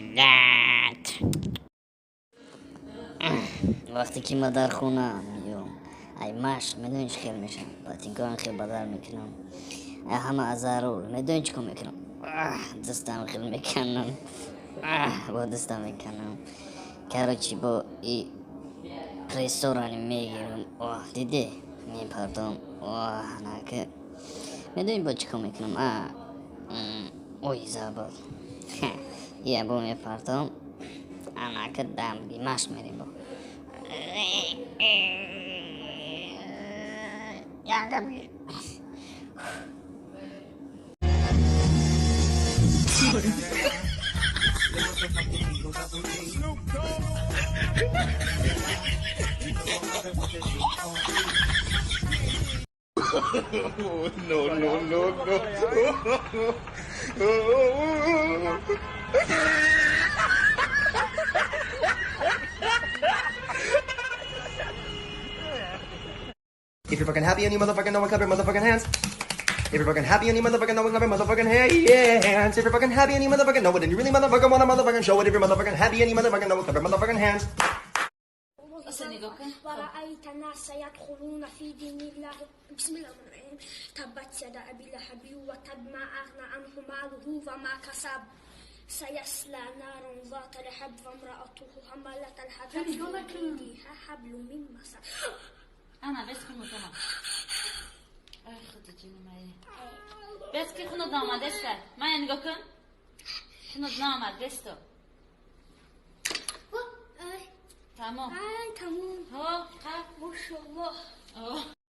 ملت. وقتی که ما در خونه میام ای مشق میدونی چی خیلی میشم پاتینکان خیلی بدر میکنم همه از ضرور میدونی چی کن میکنم دستم خیلی میکنم با دستم میکنم کراچی با ای پریستورانی میگیرم دیدی میپردم نکه میدونی با چی کن میکنم اوی زباد یه با میپردم نکه دمگی مشق میریم با یادم No, no, no, no. If you're fucking happy and you motherfucking know it, clap your motherfucking hands. If you're fucking happy and you motherfucking know it, clap your motherfucking hands. If you're fucking happy and you motherfucking know it, and you really motherfucking wanna motherfucking show it. If you're motherfucking happy and you motherfucking know it, clap your motherfucking hands. ورأيت الناس يدخلون في دين الله بسم الله الرحمن الرحيم تبت يدا أبي لهب وتب ما أغنى عنه ماله وما كسب سيصلى نارا ذات لهب وامرأته حمالة الحطب في جيدها حبل من مسد. أنا بس كل مكان. خدت جنو معي. بس كي خنود نامه دسته. ما يعني قكن؟ خنود نامه دسته. تمام. تمام. ها. ما شاء الله.